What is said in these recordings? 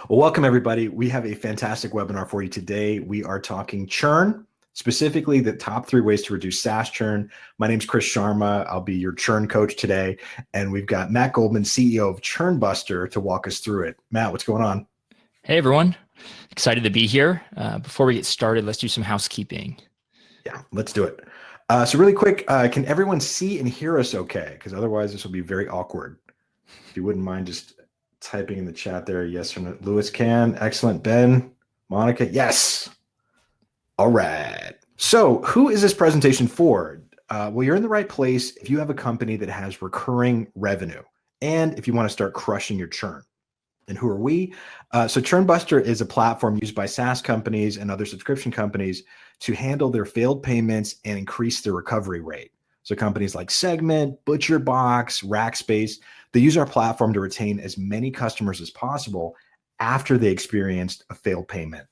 Well, welcome everybody. We have a fantastic webinar for you today. We are talking churn, specifically the top 3 ways to reduce SaaS churn. My name is Chris Sharma. I'll be your churn coach today. And we've got Matt Goldman, CEO of Churnbuster, to walk us through it. Matt, what's going on? Hey, everyone. Excited to be here. Before we get started, let's do some housekeeping. Yeah, let's do it. So really quick, can everyone see and hear us okay? Because otherwise this will be very awkward. If you wouldn't mind just typing in the chat there, yes or no. Lewis can. Excellent. Ben, Monica, yes. All right. So who is this presentation for? Well, you're in the right place if you have a company that has recurring revenue and if you want to start crushing your churn. And who are we? So Churnbuster is a platform used by SaaS companies and other subscription companies to handle their failed payments and increase their recovery rate. So companies like Segment, ButcherBox, Rackspace, they use our platform to retain as many customers as possible after they experienced a failed payment.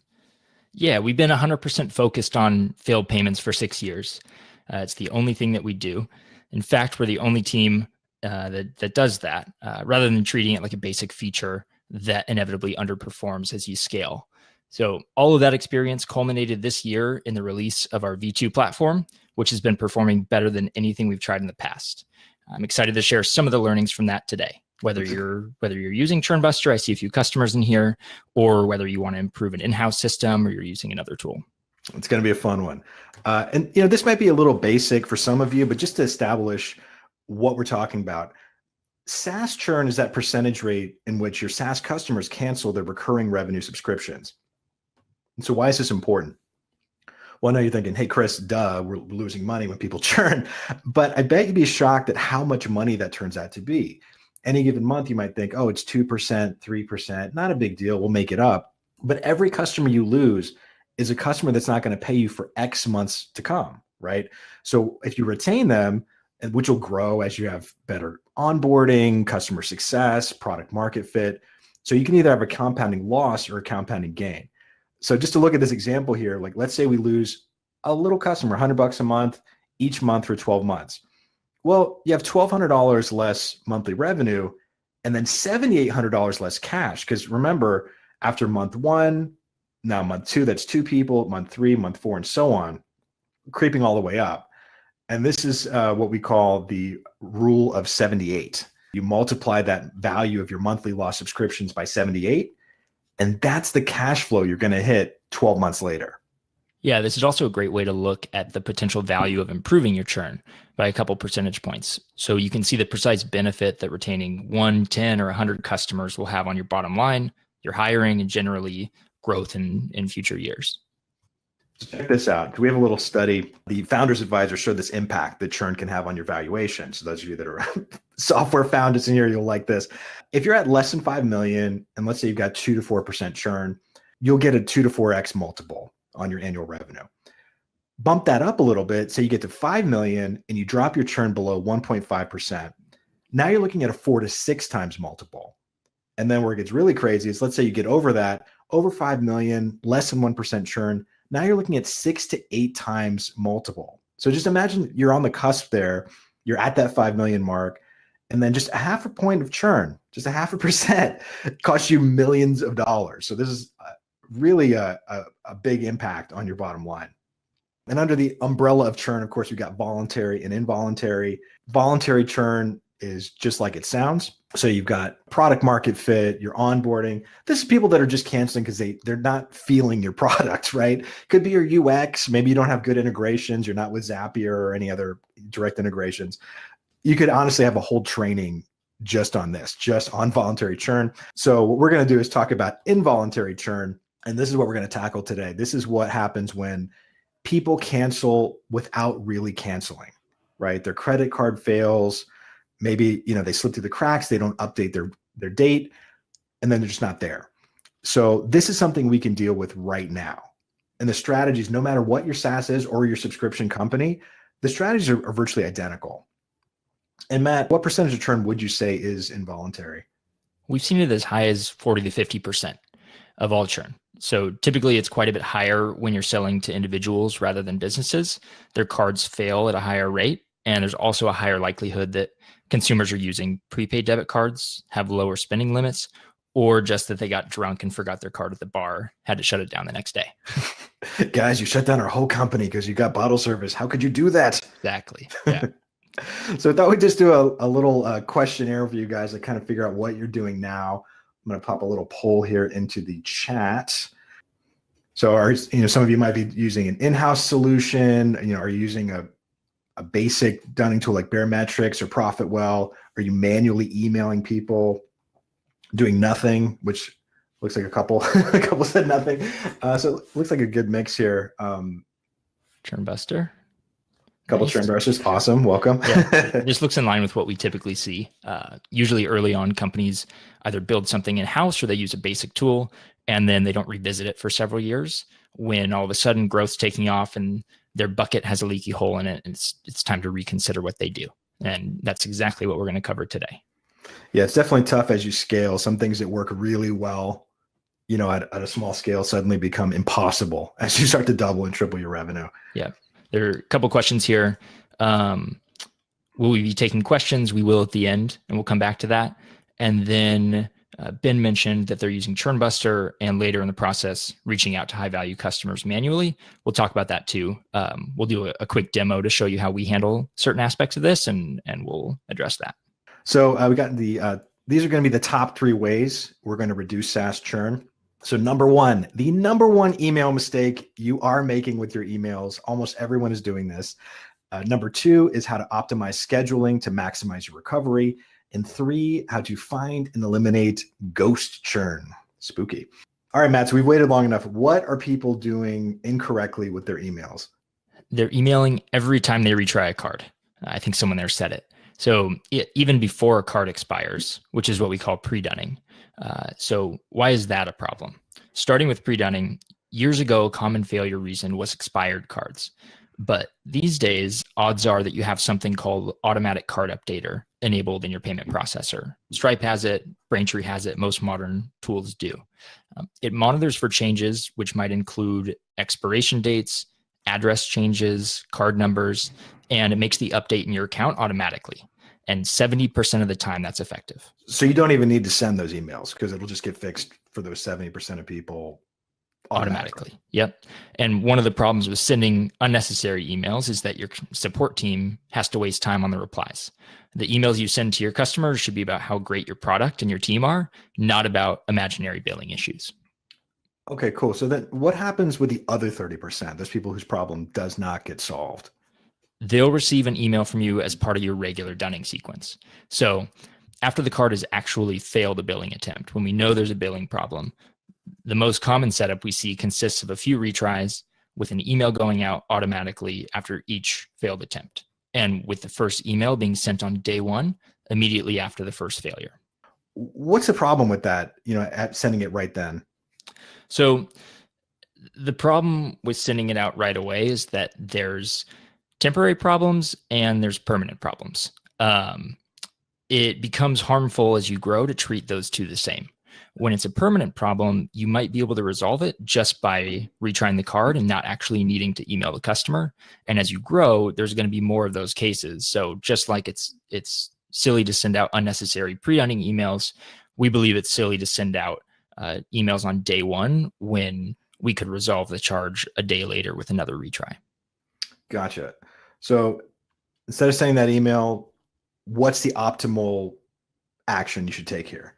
Yeah, we've been 100% focused on failed payments for 6 years. It's the only thing that we do. In fact, we're the only team that does that, rather than treating it like a basic feature that inevitably underperforms as you scale. So all of that experience culminated this year in the release of our V2 platform, which has been performing better than anything we've tried in the past. I'm excited to share some of the learnings from that today. Whether you're using Churnbuster, I see a few customers in here, or whether you want to improve an in-house system or you're using another tool. It's going to be a fun one. And this might be a little basic for some of you, but just to establish what we're talking about, SaaS churn is that percentage rate in which your SaaS customers cancel their recurring revenue subscriptions. And so why is this important? Well, I know you're thinking, hey, Chris, duh, we're losing money when people churn. But I bet you'd be shocked at how much money that turns out to be. Any given month, you might think, oh, it's 2%, 3%, not a big deal. We'll make it up. But every customer you lose is a customer that's not going to pay you for X months to come, right? So if you retain them, which will grow as you have better onboarding, customer success, product market fit. So you can either have a compounding loss or a compounding gain. So just to look at this example here, like let's say we lose a little customer, $100 a month, each month for 12 months. Well, you have $1,200 less monthly revenue and then $7,800 less cash. Because remember, after month 1, now month 2, that's 2 people, month 3, month 4, and so on, creeping all the way up. And this is what we call the rule of 78. You multiply that value of your monthly loss subscriptions by 78, and that's the cash flow you're going to hit 12 months later. Yeah, this is also a great way to look at the potential value of improving your churn by a couple percentage points. So you can see the precise benefit that retaining 1, 10, or 100 customers will have on your bottom line, your hiring, and generally growth in future years. Check this out. We have a little study. The Founders Advisor showed this impact that churn can have on your valuation. So those of you that are software founders in here, you'll like this. If you're at less than 5 million, and let's say you've got 2 to 4% churn, you'll get a 2 to 4x multiple on your annual revenue. Bump that up a little bit, say you get to 5 million and you drop your churn below 1.5%. Now you're looking at a 4 to 6 times multiple. And then where it gets really crazy is let's say you get over that, over 5 million, less than 1% churn. Now you're looking at 6 to 8 times multiple. So just imagine you're on the cusp there. You're at that 5 million mark, and then just a half a point of churn, just a 0.5% costs you millions of dollars. So this is really a big impact on your bottom line. And under the umbrella of churn, of course, we've got voluntary and involuntary. Voluntary churn is just like it sounds. So you've got product market fit, your onboarding. This is people that are just canceling because they're not feeling your product, right? Could be your UX. Maybe you don't have good integrations. You're not with Zapier or any other direct integrations. You could honestly have a whole training just on this, just on voluntary churn. So what we're going to do is talk about involuntary churn. And this is what we're going to tackle today. This is what happens when people cancel without really canceling, right? Their credit card fails. Maybe, they slip through the cracks. They don't update their date, and then they're just not there. So this is something we can deal with right now. And the strategies, no matter what your SaaS is or your subscription company, the strategies are virtually identical. And Matt, what percentage of churn would you say is involuntary? We've seen it as high as 40 to 50% of all churn. So typically it's quite a bit higher when you're selling to individuals rather than businesses. Their cards fail at a higher rate. And there's also a higher likelihood that consumers are using prepaid debit cards, have lower spending limits, or just that they got drunk and forgot their card at the bar, had to shut it down the next day. Guys, you shut down our whole company because you got bottle service. How could you do that? Exactly. Yeah. So I thought we'd just do a little questionnaire for you guys to kind of figure out what you're doing now. I'm going to pop a little poll here into the chat. So some of you might be using an in-house solution. Are you using a basic dunning tool like Baremetrics or Profitwell? Are you manually emailing people, doing nothing, which looks like a couple said nothing. So it looks like a good mix here. Churnbuster. Couple Nice. churn brushes. Awesome. Welcome. Yeah, this looks in line with what we typically see. Usually early on, companies either build something in-house or they use a basic tool, and then they don't revisit it for several years. When all of a sudden growth's taking off and their bucket has a leaky hole in it, and it's time to reconsider what they do. And that's exactly what we're going to cover today. Yeah, it's definitely tough as you scale. Some things that work really well, at a small scale suddenly become impossible as you start to double and triple your revenue. Yeah. There are a couple questions here. Will we be taking questions? We will at the end, and we'll come back to that. And then Ben mentioned that they're using Churnbuster and later in the process, reaching out to high value customers manually. We'll talk about that too. We'll do a quick demo to show you how we handle certain aspects of this, and we'll address that. So we got these are going to be the top 3 ways we're going to reduce SaaS churn. So number one, the number one email mistake you are making with your emails, almost everyone is doing this. Number 2 is how to optimize scheduling to maximize your recovery. And 3, how to find and eliminate ghost churn. Spooky. All right, Matt, so we've waited long enough. What are people doing incorrectly with their emails? They're emailing every time they retry a card. I think someone there said it. So even before a card expires, which is what we call pre-dunning. So why is that a problem? Starting with pre-dunning, years ago, a common failure reason was expired cards. But these days, odds are that you have something called automatic card updater enabled in your payment processor. Stripe has it, Braintree has it, most modern tools do. It monitors for changes, which might include expiration dates, address changes, card numbers, and it makes the update in your account automatically. And 70% of the time, that's effective. So you don't even need to send those emails because it'll just get fixed for those 70% of people automatically. Yep. And one of the problems with sending unnecessary emails is that your support team has to waste time on the replies. The emails you send to your customers should be about how great your product and your team are, not about imaginary billing issues. Okay, cool. So then what happens with the other 30%, those people whose problem does not get solved? They'll receive an email from you as part of your regular dunning sequence. So after the card has actually failed a billing attempt, when we know there's a billing problem, the most common setup we see consists of a few retries with an email going out automatically after each failed attempt, and with the first email being sent on day one, immediately after the first failure. What's the problem with that, at sending it right then? So the problem with sending it out right away is that there's temporary problems and there's permanent problems. It becomes harmful as you grow to treat those two the same. When it's a permanent problem, you might be able to resolve it just by retrying the card and not actually needing to email the customer. And as you grow, there's going to be more of those cases. So just like it's silly to send out unnecessary pre-dunning emails, we believe it's silly to send out emails on day one when we could resolve the charge a day later with another retry. Gotcha. So instead of sending that email, what's the optimal action you should take here?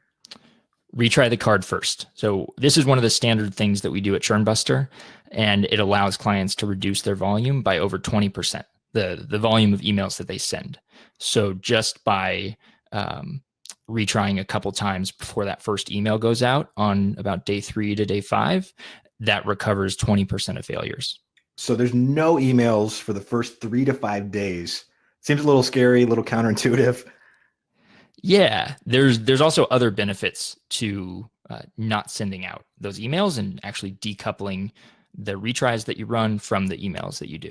Retry the card first. So this is one of the standard things that we do at Churnbuster, and it allows clients to reduce their volume by over 20%, the volume of emails that they send. So just by retrying a couple times before that first email goes out on about day 3 to day 5, that recovers 20% of failures. So there's no emails for the first 3 to 5 days. Seems a little scary, a little counterintuitive. Yeah, there's also other benefits to not sending out those emails and actually decoupling the retries that you run from the emails that you do.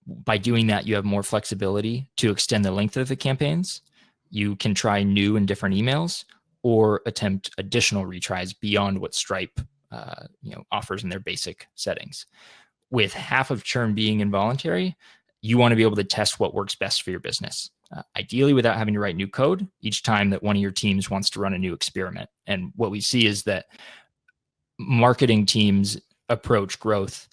By doing that, you have more flexibility to extend the length of the campaigns. You can try new and different emails or attempt additional retries beyond what Stripe offers in their basic settings. With half of churn being involuntary, you want to be able to test what works best for your business. ideally without having to write new code each time that one of your teams wants to run a new experiment. And what we see is that marketing teams approach growth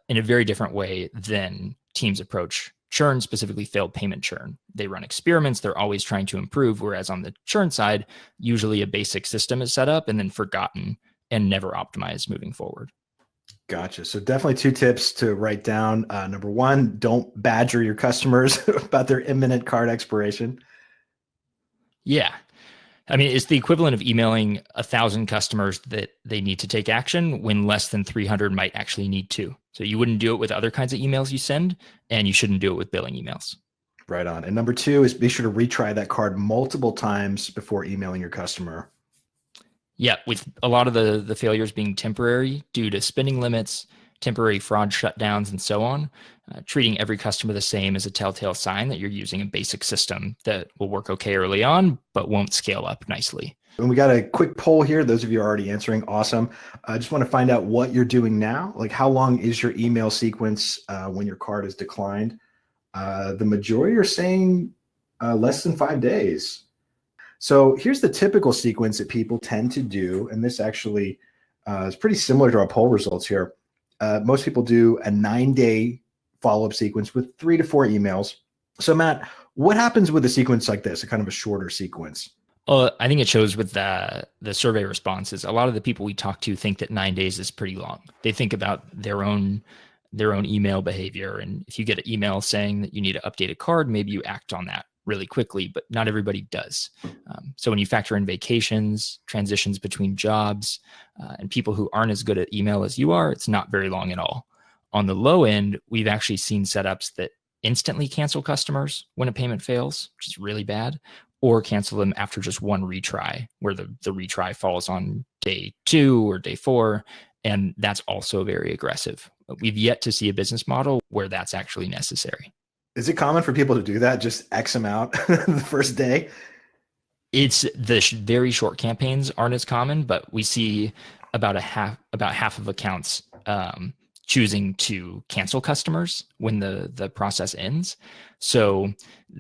in a very different way than teams approach churn, specifically failed payment churn. They run experiments. They're always trying to improve. Whereas on the churn side, usually a basic system is set up and then forgotten and never optimized moving forward. Gotcha. So definitely 2 tips to write down. Number 1, don't badger your customers about their imminent card expiration. Yeah. I mean, it's the equivalent of emailing 1,000 customers that they need to take action when less than 300 might actually need to. So you wouldn't do it with other kinds of emails you send, and you shouldn't do it with billing emails. Right on. And number 2 is be sure to retry that card multiple times before emailing your customer. Yeah, with a lot of the failures being temporary due to spending limits, temporary fraud shutdowns, and so on, treating every customer the same is a telltale sign that you're using a basic system that will work okay early on, but won't scale up nicely. And we got a quick poll here. Those of you are already answering. Awesome. I just want to find out what you're doing now. Like, how long is your email sequence when your card is declined? The majority are saying less than 5 days. So here's the typical sequence that people tend to do. And this actually is pretty similar to our poll results here. Most people do a 9-day follow-up sequence with 3 to 4 emails. So Matt, what happens with a sequence like this, a kind of a shorter sequence? I think it shows with the survey responses. A lot of the people we talk to think that 9 days is pretty long. They think about their own email behavior. And if you get an email saying that you need to update a card, maybe you act on that really quickly, but not everybody does. So when you factor in vacations, transitions between jobs, and people who aren't as good at email as you are, it's not very long at all. On the low end, we've actually seen setups that instantly cancel customers when a payment fails, which is really bad, or cancel them after just one retry, where the retry falls on day 2 or day 4. And that's also very aggressive. We've yet to see a business model where that's actually necessary. Is it common for people to do that? Just X them out the first day? It's the very short campaigns aren't as common, but we see about half of accounts choosing to cancel customers when the process ends. So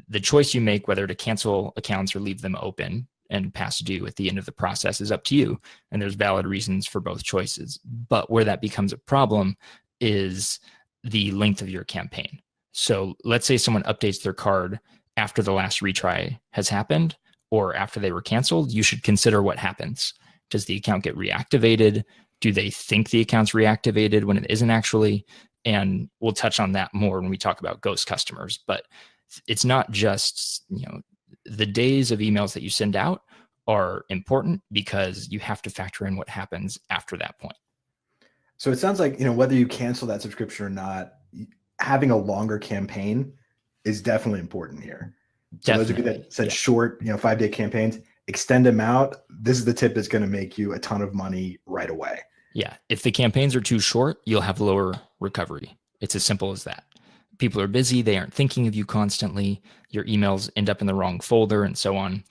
the choice you make whether to cancel accounts or leave them open and past due at the end of the process is up to you. And there's valid reasons for both choices. But where that becomes a problem is the length of your campaign. So let's say someone updates their card after the last retry has happened or after they were canceled. You should consider what happens. Does the account get reactivated? Do they think the account's reactivated when it isn't actually? And we'll touch on that more when we talk about ghost customers. But it's not just, the days of emails that you send out are important because you have to factor in what happens after that point. So it sounds like, whether you cancel that subscription or not, having a longer campaign is definitely important here. So those of you that said short, 5-day campaigns, extend them out. This is the tip that's going to make you a ton of money right away. Yeah. If the campaigns are too short, you'll have lower recovery. It's as simple as that. People are busy. They aren't thinking of you constantly. Your emails end up in the wrong folder and so on.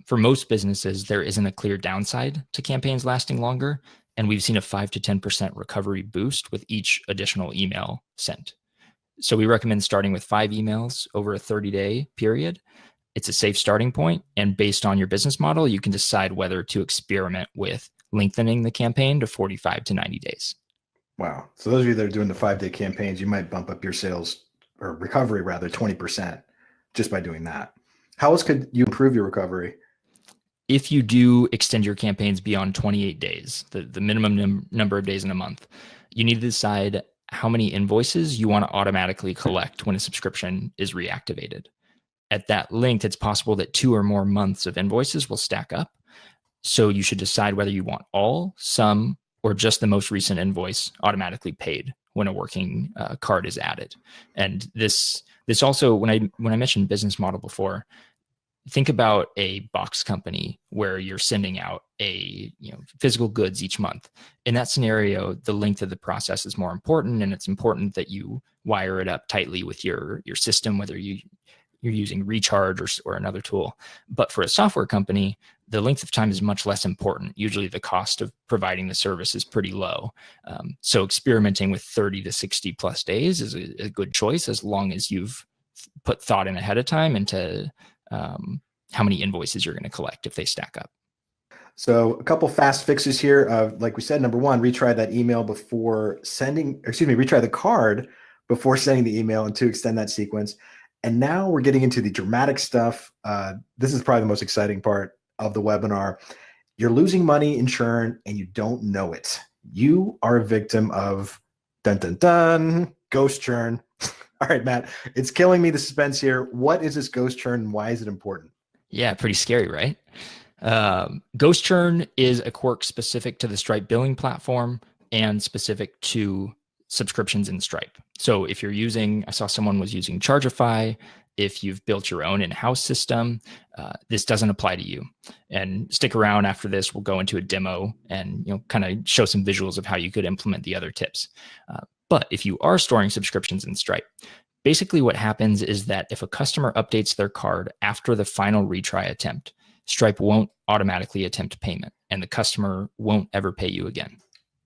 For most businesses, there isn't a clear downside to campaigns lasting longer. And we've seen a 5 to 10% recovery boost with each additional email sent. So we recommend starting with 5 emails over a 30-day period. It's a safe starting point. And based on your business model, you can decide whether to experiment with lengthening the campaign to 45 to 90 days. Wow. So those of you that are doing the 5-day campaigns, you might bump up your sales or recovery rather 20% just by doing that. How else could you improve your recovery? If you do extend your campaigns beyond 28 days, the minimum number of days in a month, you need to decide how many invoices you want to automatically collect when a subscription is reactivated. At that length, it's possible that 2 or more months of invoices will stack up. So you should decide whether you want all, some, or just the most recent invoice automatically paid when a working card is added. And this also, when I mentioned business model before, think about a box company where you're sending out physical goods each month. In that scenario, the length of the process is more important, and it's important that you wire it up tightly with your system, whether you're using Recharge or another tool. But for a software company, the length of time is much less important. Usually the cost of providing the service is pretty low. So experimenting with 30 to 60 plus days is a good choice as long as you've put thought in ahead of time into how many invoices you're going to collect if they stack up. So a couple fast fixes here. Like we said, number one, retry that email before sending, retry the card before sending the email, and to extend that sequence. And now we're getting into the dramatic stuff. This is probably the most exciting part of the webinar. You're losing money in churn and you don't know it. You are a victim of dun dun dun ghost churn. All right, Matt, it's killing me, the suspense here. What is this ghost churn and why is it important? Yeah, pretty scary, right? Ghost churn is a quirk specific to the Stripe billing platform and specific to subscriptions in Stripe. So if you're using, I saw someone was using Chargeify, if you've built your own in-house system, this doesn't apply to you. And stick around after this, we'll go into a demo and kind of show some visuals of how you could implement the other tips. But if you are storing subscriptions in Stripe, basically what happens is that if a customer updates their card after the final retry attempt, Stripe won't automatically attempt payment and the customer won't ever pay you again.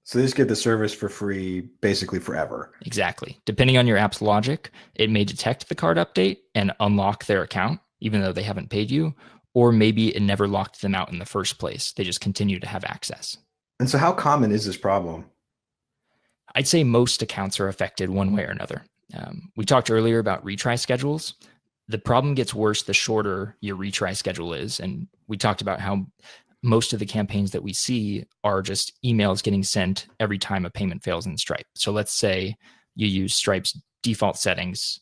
So they just get the service for free basically forever. Exactly. Depending on your app's logic, it may detect the card update and unlock their account, even though they haven't paid you, or maybe it never locked them out in the first place. They just continue to have access. And so how common is this problem? I'd say most accounts are affected one way or another. We talked earlier about retry schedules. The problem gets worse the shorter your retry schedule is. And we talked about how most of the campaigns that we see are just emails getting sent every time a payment fails in Stripe. So let's say you use Stripe's default settings,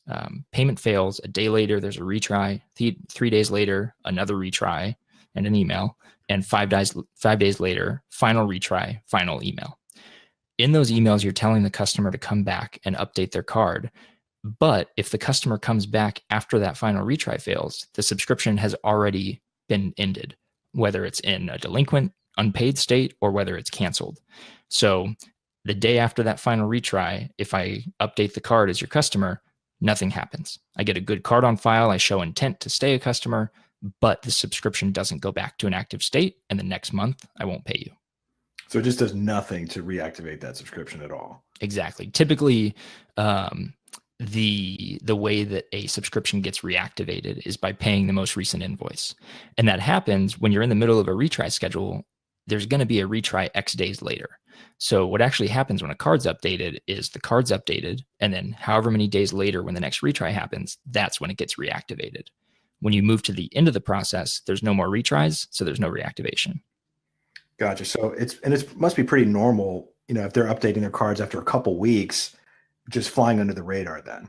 payment fails, a day later, there's a retry, 3 days later, another retry and an email, and 5 days later, final retry, final email. In those emails, you're telling the customer to come back and update their card. But if the customer comes back after that final retry fails, the subscription has already been ended, whether it's in a delinquent, unpaid state, or whether it's canceled. So the day after that final retry, if I update the card as your customer, nothing happens. I get a good card on file. I show intent to stay a customer, but the subscription doesn't go back to an active state. And the next month, I won't pay you. So it just does nothing to reactivate that subscription at all. Exactly. Typically, the way that a subscription gets reactivated is by paying the most recent invoice. And that happens when you're in the middle of a retry schedule. There's going to be a retry X days later. So what actually happens when a card's updated is the card's updated, and then however many days later when the next retry happens, that's when it gets reactivated. When you move to the end of the process, there's no more retries, so there's no reactivation. Gotcha. So it must be pretty normal, if they're updating their cards after a couple weeks, just flying under the radar then.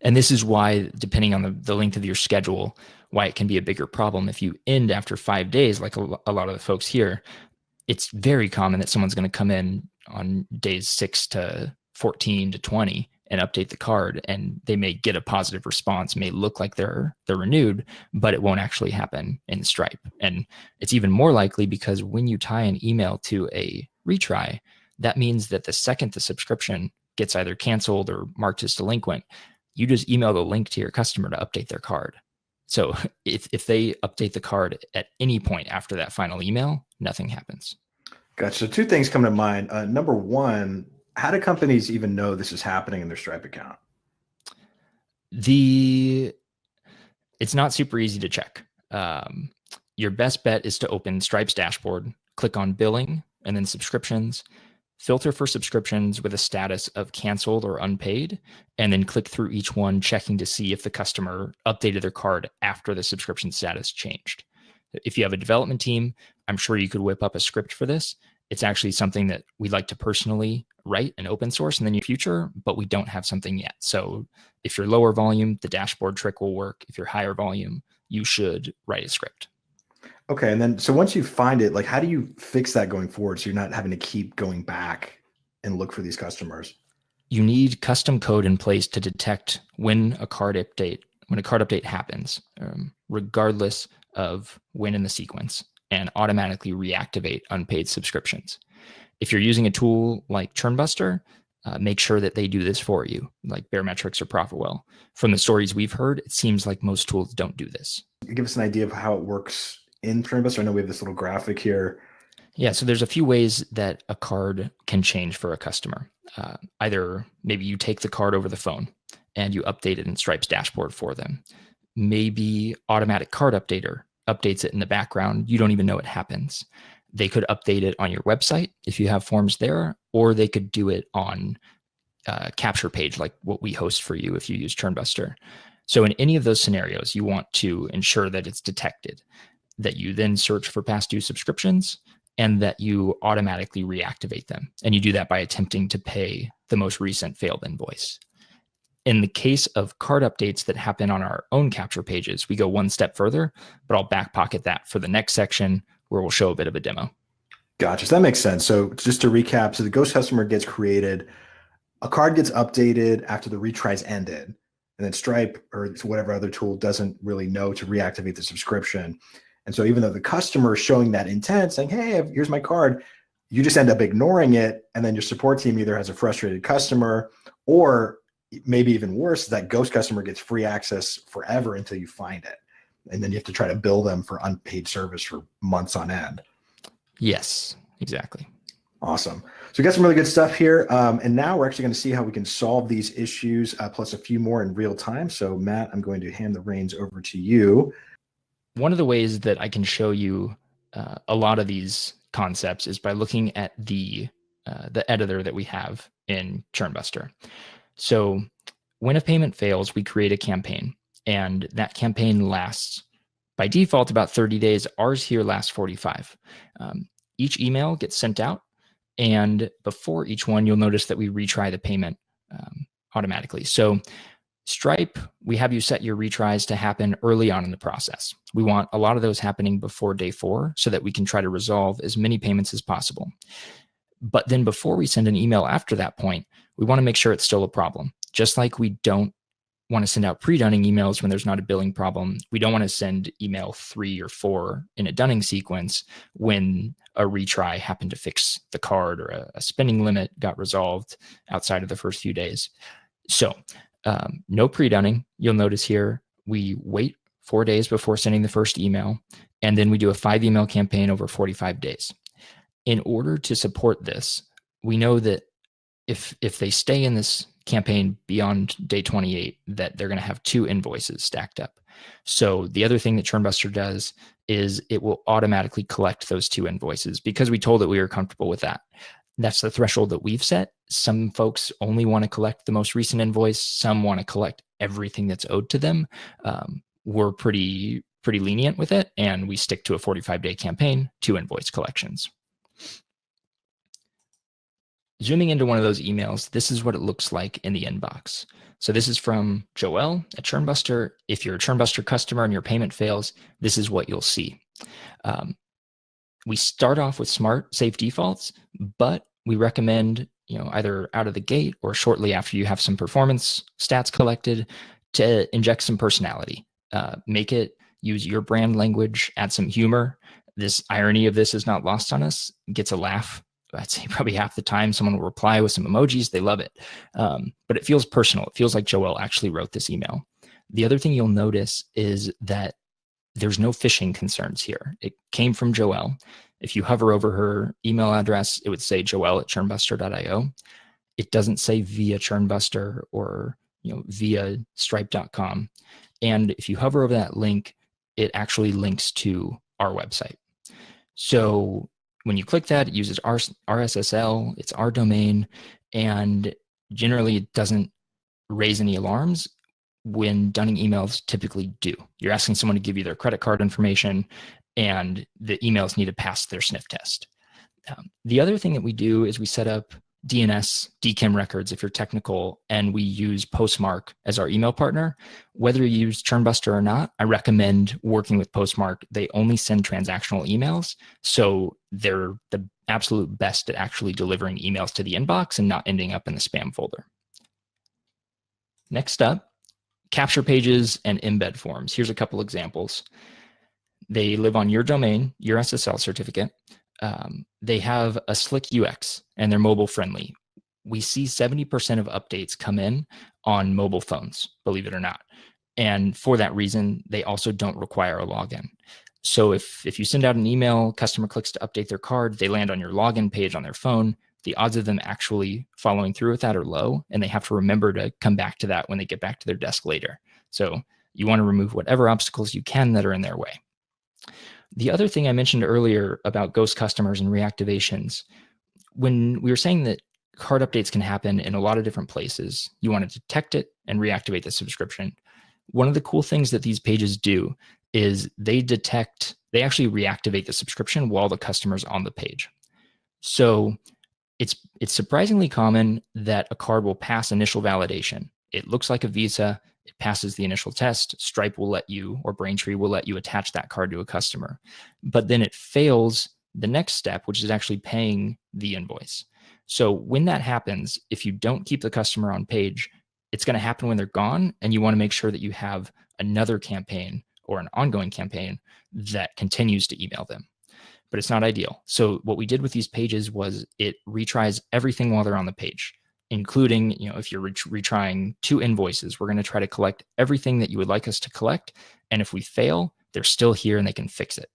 And this is why, depending on the length of your schedule, why it can be a bigger problem. If you end after 5 days, like a lot of the folks here, it's very common that someone's going to come in on days 6 to 14 to 20 and update the card, and they may get a positive response, may look like they're renewed, but it won't actually happen in Stripe. And it's even more likely because when you tie an email to a retry, that means that the second the subscription gets either canceled or marked as delinquent, you just email the link to your customer to update their card. So if they update the card at any point after that final email, nothing happens. Gotcha. So 2 things come to mind. Number one, how do companies even know this is happening in their Stripe account? It's not super easy to check. Your best bet is to open Stripe's dashboard, click on billing and then subscriptions, filter for subscriptions with a status of canceled or unpaid, and then click through each one, checking to see if the customer updated their card after the subscription status changed. If you have a development team, I'm sure you could whip up a script for this. It's actually something that we'd like to personally write and open source in the near future, but we don't have something yet. So if you're lower volume, the dashboard trick will work. If you're higher volume, you should write a script. Okay. And then, so once you find it, like, how do you fix that going forward so you're not having to keep going back and look for these customers? You need custom code in place to detect when a card update happens, regardless of when in the sequence, and automatically reactivate unpaid subscriptions. If you're using a tool like Churnbuster, make sure that they do this for you, like Baremetrics or Profitwell. From the stories we've heard, it seems like most tools don't do this. Give us an idea of how it works in Churnbuster. I know we have this little graphic here. Yeah, so there's a few ways that a card can change for a customer. Either maybe you take the card over the phone and you update it in Stripe's dashboard for them. Maybe automatic card updater updates it in the background. You don't even know it happens. They could update it on your website if you have forms there, or they could do it on a capture page like what we host for you if you use Churnbuster. So in any of those scenarios, you want to ensure that it's detected, that you then search for past due subscriptions, and that you automatically reactivate them. And you do that by attempting to pay the most recent failed invoice. In the case of card updates that happen on our own capture pages, we go one step further, but I'll back pocket that for the next section where we'll show a bit of a demo. Gotcha. So that makes sense. So just to recap, so the ghost customer gets created, a card gets updated after the retries ended, and then Stripe or whatever other tool doesn't really know to reactivate the subscription. And so even though the customer is showing that intent, saying, hey, here's my card, you just end up ignoring it. And then your support team either has a frustrated customer, or maybe even worse, that ghost customer gets free access forever until you find it. And then you have to try to bill them for unpaid service for months on end. Yes, exactly. Awesome. So we got some really good stuff here. And now we're actually going to see how we can solve these issues, plus a few more in real time. So Matt, I'm going to hand the reins over to you. One of the ways that I can show you a lot of these concepts is by looking at the editor that we have in Churnbuster. So when a payment fails, we create a campaign, and that campaign lasts by default about 30 days. Ours here lasts 45. Each email gets sent out, and before each one, you'll notice that we retry the payment automatically. So Stripe, we have you set your retries to happen early on in the process. We want a lot of those happening before day 4 so that we can try to resolve as many payments as possible. But then before we send an email after that point, we want to make sure it's still a problem. Just like we don't want to send out pre-dunning emails when there's not a billing problem, we don't want to send email 3 or 4 in a dunning sequence when a retry happened to fix the card or a spending limit got resolved outside of the first few days. So no pre-dunning. You'll notice here we wait 4 days before sending the first email, and then we do a 5 email campaign over 45 days. In order to support this, we know that if they stay in this campaign beyond day 28, that they're going to have 2 invoices stacked up. So the other thing that Churnbuster does is it will automatically collect those 2 invoices because we told it we were comfortable with that. That's the threshold that we've set. Some folks only want to collect the most recent invoice. Some want to collect everything that's owed to them. We're pretty lenient with it, and we stick to a 45-day campaign, 2 invoice collections. Zooming into one of those emails, this is what it looks like in the inbox. So this is from Joelle at Churnbuster. If you're a Churnbuster customer and your payment fails, this is what you'll see. We start off with smart, safe defaults, but we recommend, either out of the gate or shortly after you have some performance stats collected, to inject some personality. Make it use your brand language, add some humor. This irony of this is not lost on us. Gets a laugh. I'd say probably half the time someone will reply with some emojis. They love it. But it feels personal. It feels like Joelle actually wrote this email. The other thing you'll notice is that there's no phishing concerns here. It came from Joelle. If you hover over her email address, it would say joelle@churnbuster.io. It doesn't say via Churnbuster or via stripe.com. And if you hover over that link, it actually links to our website. So when you click that, it uses our SSL, it's our domain, and generally it doesn't raise any alarms when dunning emails typically do. You're asking someone to give you their credit card information, and the emails need to pass their sniff test. The other thing that we do is we set up DNS, DKIM records if you're technical, and we use Postmark as our email partner. Whether you use Churnbuster or not, I recommend working with Postmark. They only send transactional emails, so they're the absolute best at actually delivering emails to the inbox and not ending up in the spam folder. Next up, capture pages and embed forms. Here's a couple examples. They live on your domain, your SSL certificate. They have a slick UX and they're mobile friendly. We see 70% of updates come in on mobile phones, believe it or not. And for that reason, they also don't require a login. So if you send out an email, customer clicks to update their card, they land on your login page on their phone, the odds of them actually following through with that are low, and they have to remember to come back to that when they get back to their desk later. So you want to remove whatever obstacles you can that are in their way. The other thing I mentioned earlier about ghost customers and reactivations, when we were saying that card updates can happen in a lot of different places, you want to detect it and reactivate the subscription. One of the cool things that these pages do is they actually reactivate the subscription while the customer's on the page. So it's surprisingly common that a card will pass initial validation. It looks like a Visa, it passes the initial test. Stripe will let you, or Braintree will let you attach that card to a customer. But then it fails the next step, which is actually paying the invoice. So when that happens, if you don't keep the customer on page, it's going to happen when they're gone, and you want to make sure that you have another campaign or an ongoing campaign that continues to email them. But it's not ideal. So what we did with these pages was it retries everything while they're on the page, including, if you're retrying 2 invoices, we're going to try to collect everything that you would like us to collect. And if we fail, they're still here and they can fix it.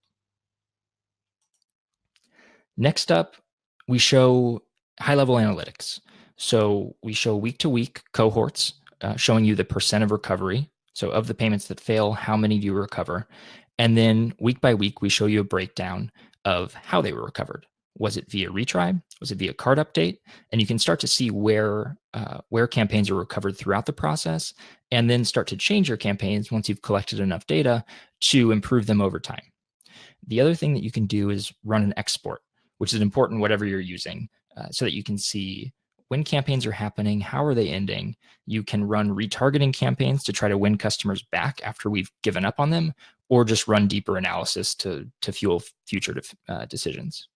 Next up, we show high-level analytics. So we show week-to-week cohorts showing you the percent of recovery. So of the payments that fail, how many do you recover? And then week by week, we show you a breakdown of how they were recovered. Was it via retry? Was it via card update? And you can start to see where campaigns are recovered throughout the process, and then start to change your campaigns once you've collected enough data to improve them over time. The other thing that you can do is run an export, which is important whatever you're using, so that you can see when campaigns are happening, how are they ending. You can run retargeting campaigns to try to win customers back after we've given up on them, or just run deeper analysis to fuel future decisions.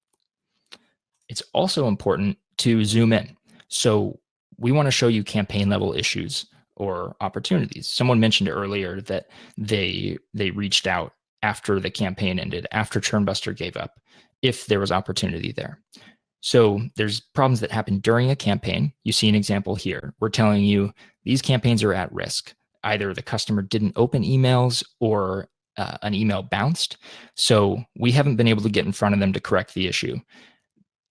It's also important to zoom in. So we want to show you campaign level issues or opportunities. Someone mentioned earlier that they reached out after the campaign ended, after Churnbuster gave up, if there was opportunity there. So there's problems that happen during a campaign. You see an example here. We're telling you these campaigns are at risk. Either the customer didn't open emails or an email bounced. So we haven't been able to get in front of them to correct the issue.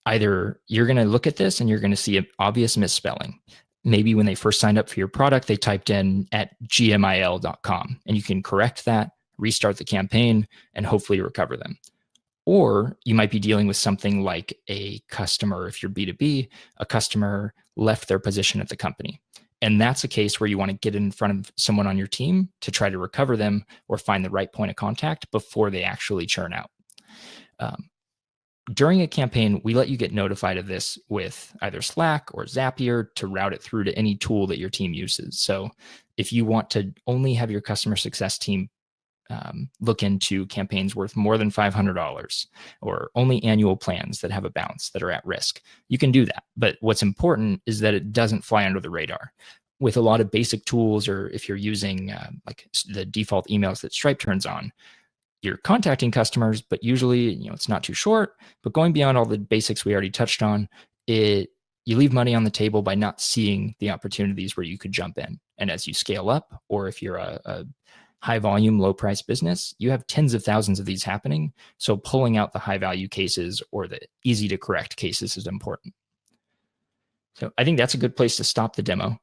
Either you're going to look at this and you're going to see an obvious misspelling. Maybe when they first signed up for your product, they typed in @gmil.com, and you can correct that, restart the campaign, and hopefully recover them. Or you might be dealing with something like a customer, if you're B2B, a customer left their position at the company. And that's a case where you want to get in front of someone on your team to try to recover them or find the right point of contact before they actually churn out. During a campaign, we let you get notified of this with either Slack or Zapier to route it through to any tool that your team uses. So if you want to only have your customer success team look into campaigns worth more than $500 or only annual plans that have a bounce that are at risk, you can do that. But what's important is that it doesn't fly under the radar. With a lot of basic tools, or if you're using like the default emails that Stripe turns on, you're contacting customers, but usually, it's not too short. But going beyond all the basics we already touched on, you leave money on the table by not seeing the opportunities where you could jump in. And as you scale up, or if you're a high volume, low price business, you have tens of thousands of these happening. So pulling out the high value cases or the easy to correct cases is important. So I think that's a good place to stop the demo.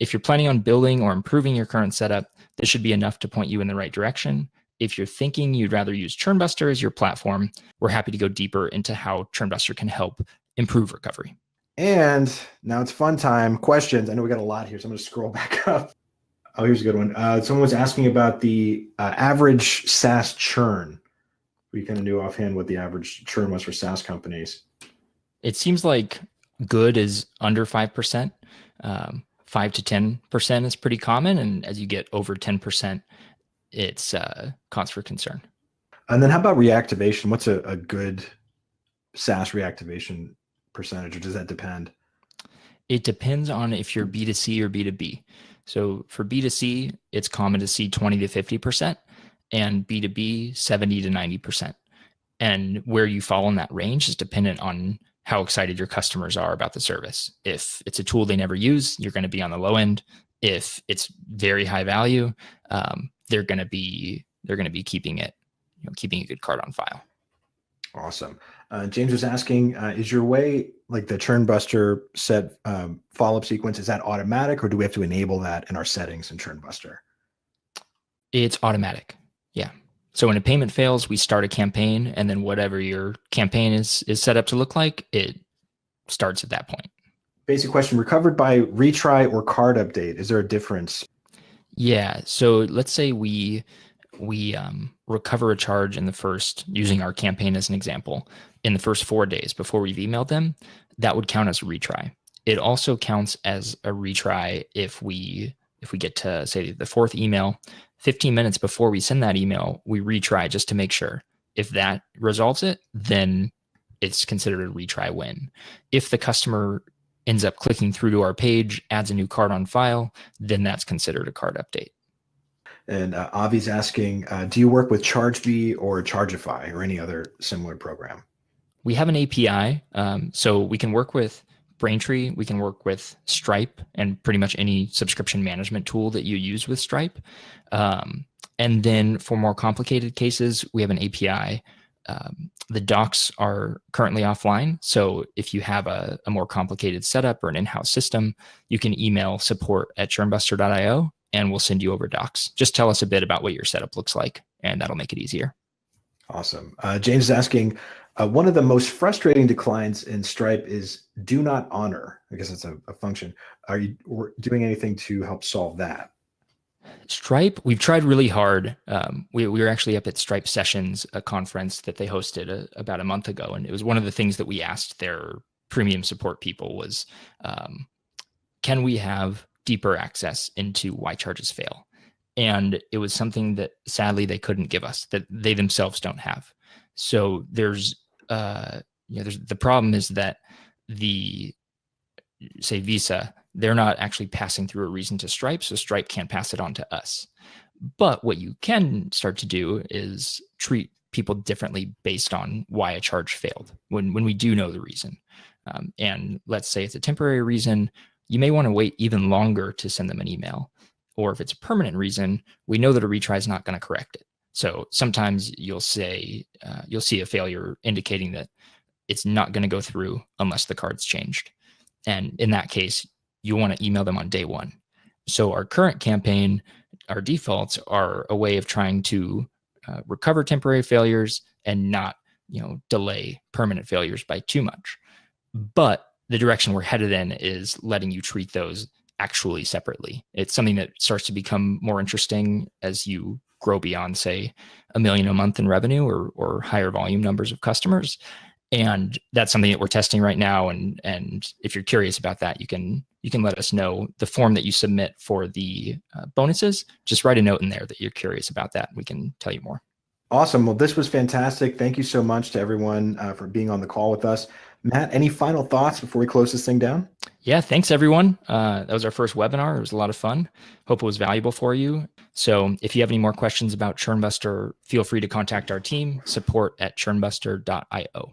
If you're planning on building or improving your current setup, this should be enough to point you in the right direction. If you're thinking you'd rather use Churnbuster as your platform, we're happy to go deeper into how Churnbuster can help improve recovery. And now it's fun time. Questions. I know we got a lot here, so I'm going to scroll back up. Oh, here's a good one. Someone was asking about the average SaaS churn. We kind of knew offhand what the average churn was for SaaS companies. It seems like good is under 5%. 5 to 10% is pretty common. And as you get over 10%, it's cause for concern. And then how about reactivation? What's a good SaaS reactivation percentage, or does that depend? It depends on if you're B2C or B2B. So for B2C, it's common to see 20 to 50%, and B2B, 70 to 90%. And where you fall in that range is dependent on how excited your customers are about the service. If it's a tool they never use, you're going to be on the low end. If it's very high value, they're going to be keeping it, keeping a good card on file. Awesome. James was asking, is your way, like the churn buster set follow-up sequence, is that automatic or do we have to enable that in our settings in churn buster? It's automatic. Yeah. So when a payment fails, we start a campaign, and then whatever your campaign is set up to look like, it starts at that point. Basic question, recovered by retry or card update, is there a difference? Yeah. So let's say we recover a charge in the first, using our campaign as an example, in the first 4 days before we've emailed them, that would count as a retry. It also counts as a retry if we get to, say, the fourth email, 15 minutes before we send that email, we retry just to make sure. If that resolves it, then it's considered a retry win. If the customer ends up clicking through to our page, adds a new card on file, then that's considered a card update. And Avi's asking, do you work with Chargebee or Chargeify or any other similar program? We have an API, so we can work with Braintree, we can work with Stripe, and pretty much any subscription management tool that you use with Stripe. And then for more complicated cases, we have an API. The docs are currently offline. So if you have a more complicated setup or an in-house system, you can email support@churnbuster.io and we'll send you over docs. Just tell us a bit about what your setup looks like, and that'll make it easier. Awesome. James is asking, one of the most frustrating declines in Stripe is do not honor. I guess it's a function. Are you doing anything to help solve that? Stripe, we've tried really hard. We were actually up at Stripe Sessions, a conference that they hosted about a month ago. And it was one of the things that we asked their premium support people was, can we have deeper access into why charges fail? And it was something that sadly they couldn't give us, that they themselves don't have. So there's the problem is that say Visa, they're not actually passing through a reason to Stripe, so Stripe can't pass it on to us. But what you can start to do is treat people differently based on why a charge failed when we do know the reason. And let's say it's a temporary reason, you may want to wait even longer to send them an email. Or if it's a permanent reason, we know that a retry is not going to correct it. So sometimes you'll see a failure indicating that it's not going to go through unless the card's changed. And in that case, you want to email them on day one. So our current campaign, our defaults are a way of trying to recover temporary failures and not, delay permanent failures by too much. But the direction we're headed in is letting you treat those actually separately. It's something that starts to become more interesting as you grow beyond, say, $1 million a month in revenue or higher volume numbers of customers. And that's something that we're testing right now. And if you're curious about that, you can let us know. The form that you submit for the bonuses, just write a note in there that you're curious about that. We can tell you more. Awesome. Well, this was fantastic. Thank you so much to everyone for being on the call with us. Matt, any final thoughts before we close this thing down? Yeah, thanks everyone. That was our first webinar. It was a lot of fun. Hope it was valuable for you. So if you have any more questions about Churnbuster, feel free to contact our team, support@churnbuster.io.